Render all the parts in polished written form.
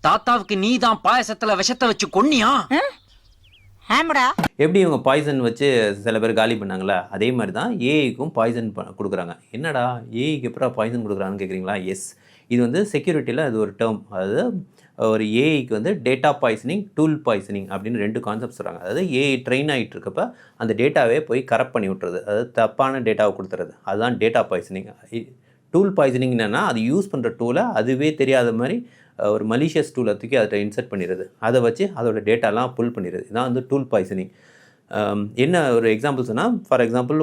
தாத்தாவுக்கு நீ தான் பாயசத்துல விஷத்தை வச்சு கொன்னியா? ஆமாடா. எப்படி இவங்க பாய்சன் வச்சு சில பேர் காலி பண்ணாங்களா, அதே மாதிரி தான் ஏஐக்கும் பாய்சன் கொடுக்குறாங்க. என்னடா ஏஐக்கு எப்பறம் பாய்சன் கொடுக்குறாங்கன்னு கேட்குறீங்களா? எஸ், இது வந்து செக்யூரிட்டியில் அது ஒரு டேர்ம். அதாவது ஒரு ஏஐக்கு வந்து டேட்டா பாய்சனிங், டூல் பாய்சனிங் அப்படின்னு 2 கான்செப்ட் சொல்கிறாங்க. அதாவது ஏஐ ட்ரெயின் ஆகிட்டு இருக்கப்ப அந்த டேட்டாவே போய் கரப்ட் பண்ணி விட்டுறது, அதாவது தப்பான டேட்டாவை கொடுத்துறது, அதுதான் டேட்டா பாய்சனிங். டூல் பாய்சனிங் என்னென்னா அது யூஸ் பண்ணுற டூலை அதுவே தெரியாத மாதிரி ஒரு மலிஷியஸ் டூலை தூக்கி அதை இன்சர்ட் பண்ணிடுது, அதை வச்சு அதோட டேட்டாலாம் புல் பண்ணிடுது. இதான் வந்து டூல் பாய்சனிங். என்ன ஒரு எக்ஸாம்பிள் சொன்னால், ஃபார் எக்ஸாம்பிள்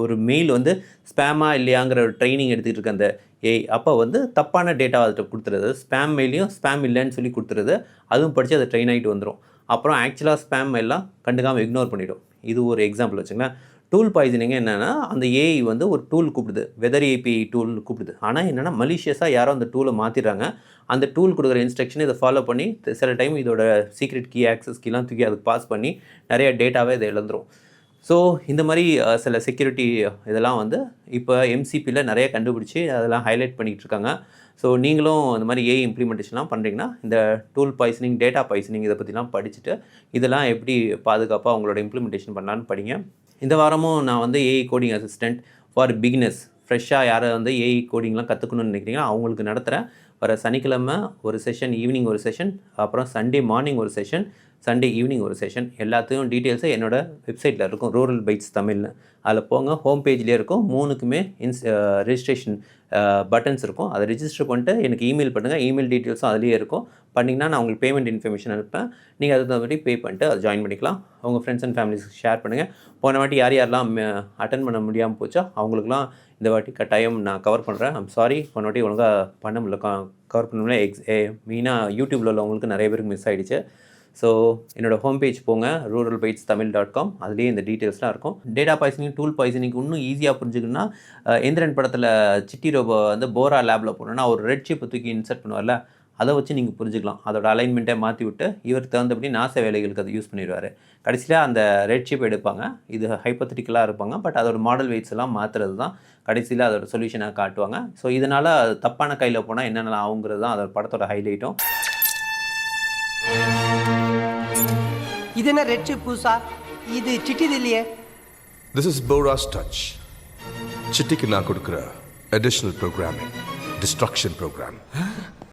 ஒரு மெயில் வந்து ஸ்பேமா இல்லையாங்கிற ஒரு ட்ரைனிங் எடுத்துகிட்டு இருக்க அந்த ஏஐ அப்போ வந்து தப்பான டேட்டா அதை கொடுத்துருது. ஸ்பேம் மெயிலையும் ஸ்பேம் இல்லைன்னு சொல்லி கொடுத்துருது, அதுவும் படித்து அதை ட்ரெயின் ஆகிட்டு வந்துடும். அப்புறம் ஆக்சுவலாக ஸ்பேம் மெயிலாம் கண்டுக்காமல் இக்னோர் பண்ணிவிடும். இது ஒரு எக்ஸாம்பிள் வச்சுங்களேன். டூல் பாய்சனிங் என்னென்னா, அந்த ஏஐ வந்து ஒரு டூல் கூப்பிடுது, வெதர் ஏபிஐ டூல் கூப்பிடுது. ஆனால் என்னென்னா மலிஷியஸாக யாரோ அந்த டூலை மாற்றிடுறாங்க. அந்த டூல் கொடுக்குற இன்ஸ்ட்ரக்ஷனை இதை ஃபாலோ பண்ணி சில டைம் இதோட சீக்ரெட் கீ, ஆக்சஸ் கீலாம் தூக்கி அதுக்கு பாஸ் பண்ணி நிறைய டேட்டாவே இதை இழந்துரும். ஸோ இந்த மாதிரி சில செக்யூரிட்டி இதெல்லாம் வந்து இப்போ எம்சிபியில் நிறைய கண்டுபிடிச்சி அதெல்லாம் ஹைலைட் பண்ணிகிட்டு இருக்காங்க. ஸோ நீங்களும் இந்த மாதிரி ஏஐ இம்ப்ளிமெண்டேஷன்லாம் பண்ணுறீங்கன்னா இந்த டூல் பாய்சனிங், டேட்டா பாய்சனிங் இதை பற்றிலாம் படிச்சுட்டு இதெல்லாம் எப்படி பாதுகாப்பாக உங்களோட இம்ப்ளிமெண்டேஷன் பண்ணலான்னு படிங்க. இந்த வாரமும் நான் வந்து AI coding assistant for beginners, ஃப்ரெஷ்ஷாக யாரை வந்து ஏஐ கோடிங்லாம் கற்றுக்கணும்னு நினைக்கிறீங்களோ அவங்களுக்கு நடத்துகிறேன். வர சனிக்கிழமை ஒரு செஷன், ஈவினிங் ஒரு செஷன், அப்புறம் சண்டே மார்னிங் ஒரு செஷன், சண்டே ஈவினிங் ஒரு செஷன். எல்லாத்தையும் டீட்டெயில்ஸு என்னோடய வெப்சைட்டில் இருக்கும், ரூரல் பைட்ஸ் தமிழ்னு. அதில் போங்க, ஹோம் பேஜ்லேயே இருக்கும். 3க்குமே ரெஜிஸ்ட்ரேஷன் பட்டன்ஸ் இருக்கும். அதை ரிஜிஸ்டர் பண்ணிட்டு எனக்கு இமெயில் பண்ணுங்கள். இமெயில் டீட்டெயில்ஸும் அதிலேயே இருக்கும். பண்ணிங்கன்னா நான் உங்களுக்கு பேமெண்ட் இன்ஃபர்மேஷன் அனுப்பேன். நீங்கள் அதுக்கு தகுந்த மாதிரி பே பண்ணிட்டு அதை ஜாயின் பண்ணிக்கலாம். உங்கள் ஃப்ரெண்ட்ஸ் அண்ட் ஃபேமிலிஸ்க்கு ஷேர் பண்ணுங்கள். போன வாட்டி யாரெல்லாம் அட்டன் பண்ண முடியாமல் போச்சோ அவங்களுக்குலாம் இந்த வாட்டி கட்டாயம் நான் கவர் பண்ணுறேன். ஐம் சாரி, போன வாட்டி ஒழுங்காக பண்ண முடியல, கவர் பண்ண முடியல. மெயினாக யூடியூப்பில் உள்ளவங்களுக்கு நிறைய பேருக்கு மிஸ் ஆகிடுச்சு. ஸோ என்னோடய ஹோம் பேஜ் போங்க, ruralbytestamil.com. அதுலேயே இந்த டீட்டெயில்ஸ்லாம் இருக்கும். டேட்டா பாய்சனிங், டூல் பாய்சனிங் இன்னும் ஈஸியாக புரிஞ்சுக்கணுன்னா, எந்திரன் படத்தில் சிட்டி ரோபோ வந்து போரா லேபில் போனோன்னா ஒரு ரெட் ஷிப்பை தூக்கி இன்சர்ட் பண்ணுவார்ல, அதை வச்சு நீங்கள் புரிஞ்சுக்கலாம். அதோட அலைன்மெண்ட்டை மாற்றி விட்டு இவர் தகுந்தபடி நாச வேலைகளுக்கு அதை யூஸ் பண்ணிடுவார். கடைசியில் அந்த ரெட் ஷிப் எடுப்பாங்க. இது ஹைப்போதெட்டிக்கலாக இருப்பாங்க, பட் அதோட மாடல் வெயிட்ஸ் எல்லாம் மாற்றுறது தான் கடைசியில் அதோட சொல்யூஷனாக காட்டுவாங்க. ஸோ இதனால் தப்பான கையில் போனால் என்னென்னலாம் ஆகுங்கிறது தான் அதோட படத்தோட ஹைலைட்டும். இது என்ன ரெட் சிப் பூசா? இது சிட்டிது இல்லையே. This is Bora's touch. சிட்டிக்கு நான் கொடுக்குற additional programming, destruction program.